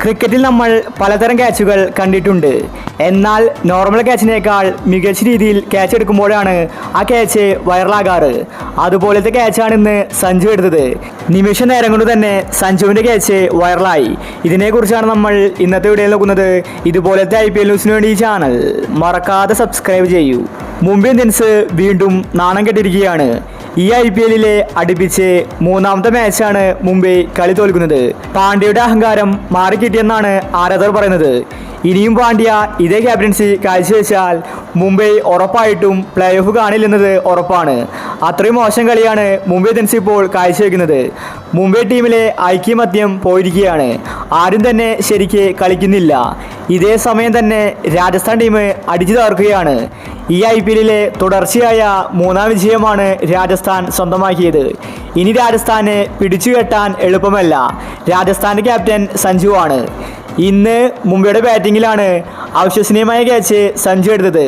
ക്രിക്കറ്റിൽ നമ്മൾ പലതരം ക്യാച്ചുകൾ കണ്ടിട്ടുണ്ട്. എന്നാൽ നോർമൽ ക്യാച്ചിനേക്കാൾ മികച്ച രീതിയിൽ ക്യാച്ച് എടുക്കുമ്പോഴാണ് ആ ക്യാച്ച് വൈറലാകാറ്. അതുപോലത്തെ ക്യാച്ചാണ് ഇന്ന് സഞ്ജു എടുത്തത്. നിമിഷ നേരം കൊണ്ട് തന്നെ സഞ്ജുവിൻ്റെ ക്യാച്ച് വൈറലായി. ഇതിനെക്കുറിച്ചാണ് നമ്മൾ ഇന്നത്തെ വീഡിയോയിൽ നോക്കുന്നത്. ഇതുപോലത്തെ IPL ന്യൂസിന് വേണ്ടി ഈ ചാനൽ മറക്കാതെ സബ്സ്ക്രൈബ് ചെയ്യൂ. മുംബൈ ഇന്ത്യൻസ് വീണ്ടും നാണം കെട്ടിരിക്കുകയാണ്. ഈ IPL-ലെ അടുപ്പിച്ച് മൂന്നാമത്തെ മാച്ചാണ് മുംബൈ കളി തോൽക്കുന്നത്. പാണ്ഡ്യയുടെ അഹങ്കാരം മാറിക്കിട്ടിയെന്നാണ് ആരാധകർ പറയുന്നത്. ഇനിയും പാണ്ഡ്യ ഇതേ ക്യാപ്റ്റൻസി കാഴ്ചവെച്ചാൽ മുംബൈ ഉറപ്പായിട്ടും പ്ലേ ഓഫ് കാണില്ലെന്നത് ഉറപ്പാണ്. അത്രയും മോശം കളിയാണ് മുംബൈ ഇന്ത്യൻസ് ഇപ്പോൾ കാഴ്ചവെക്കുന്നത്. മുംബൈ ടീമിലെ ഐക്യമത്യം പോയിരിക്കുകയാണ്. ആരും തന്നെ ശരിക്ക് കളിക്കുന്നില്ല. ഇതേ സമയം തന്നെ രാജസ്ഥാൻ ടീം അടിച്ചു തകർക്കുകയാണ്. ഈ IPL-ലെ തുടർച്ചയായ മൂന്നാം വിജയമാണ് രാജസ്ഥാൻ സ്വന്തമാക്കിയത്. ഇനി രാജസ്ഥാനെ പിടിച്ചുകെട്ടാൻ എളുപ്പമല്ല. രാജസ്ഥാൻ്റെ ക്യാപ്റ്റൻ സഞ്ജു ആണ്. ഇന്ന് മുംബൈയുടെ ബാറ്റിങ്ങിലാണ് അവിശ്വസനീയമായ ക്യാച്ച് സഞ്ജു എടുത്തത്.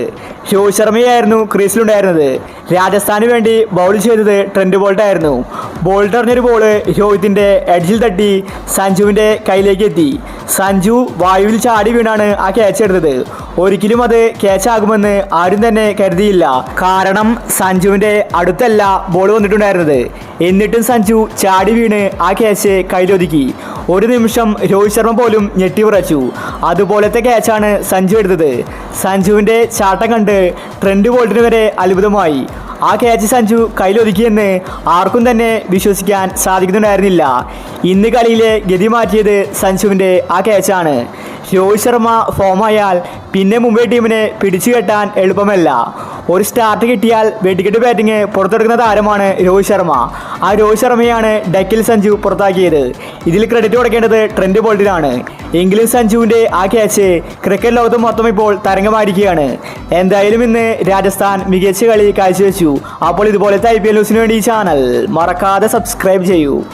രോഹിത് ശർമ്മയായിരുന്നു ക്രീസിലുണ്ടായിരുന്നത്. രാജസ്ഥാന് വേണ്ടി ബൗൾ ചെയ്തത് ട്രെൻഡ് ബോൾട്ടായിരുന്നു. ബോൾട്ട് എറിഞ്ഞൊരു ബോള് രോഹിത്തിൻ്റെ എഡ്ജിൽ തട്ടി സഞ്ജുവിൻ്റെ കയ്യിലേക്ക് എത്തി. സഞ്ജു വായുവിൽ ചാടി വീണാണ് ആ ക്യാച്ച് എടുത്തത്. ഒരിക്കലും അത് ക്യാച്ച് ആകുമെന്ന് ആരും തന്നെ കരുതിയില്ല. കാരണം സഞ്ജുവിൻ്റെ അടുത്തല്ല ബോൾ വന്നിട്ടുണ്ടായിരുന്നത്. എന്നിട്ടും സഞ്ജു ചാടി വീണ് ആ ക്യാച്ച് കയ്യിലൊതുക്കി. ഒരു നിമിഷം രോഹിത് ശർമ്മ പോലും ഞെട്ടിവിറച്ചു. അതുപോലത്തെ ക്യാച്ചാണ് സഞ്ജു എടുത്തത്. സഞ്ജുവിൻ്റെ ചാട്ടം കണ്ട് ട്രെൻഡ് ബോൾട്ടിന് വരെ അത്ഭുതമായി. ആ ക്യാച്ച് സഞ്ജു കയ്യിലൊതുക്കിയെന്ന് ആർക്കും തന്നെ വിശ്വസിക്കാൻ സാധിക്കുന്നുണ്ടായിരുന്നില്ല. ഇന്ന് കളിയിലെ ഗതി മാറ്റിയത് സഞ്ജുവിൻ്റെ ആ ക്യാച്ചാണ്. രോഹിത് ശർമ്മ ഫോമായാൽ പിന്നെ മുംബൈ ടീമിനെ പിടിച്ചു കെട്ടാൻ എളുപ്പമല്ല. ഒരു സ്റ്റാർട്ട് കിട്ടിയാൽ വെടിക്കെട്ട് ബാറ്റിംഗ് പുറത്തെടുക്കുന്ന താരമാണ് രോഹിത് ശർമ്മ. ആ രോഹിത് ശർമ്മയാണ് ഡക്കിൽ സഞ്ജു പുറത്താക്കിയത്. ഇതിൽ ക്രെഡിറ്റ് കൊടുക്കേണ്ടത് ട്രെൻഡ് ബോൾട്ടിനാണ്. എങ്കിലും സഞ്ജുവിൻ്റെ ആ ക്യാച്ച് ക്രിക്കറ്റ് ലോകത്ത് മൊത്തം ഇപ്പോൾ തരംഗമായിരിക്കുകയാണ്. എന്തായാലും ഇന്ന് രാജസ്ഥാൻ മികച്ച കളി കാഴ്ചവെച്ചു. അപ്പോൾ ഇതുപോലത്തെ IPL ന്യൂസിന് വേണ്ടി ഈ ചാനൽ മറക്കാതെ സബ്സ്ക്രൈബ് ചെയ്യൂ.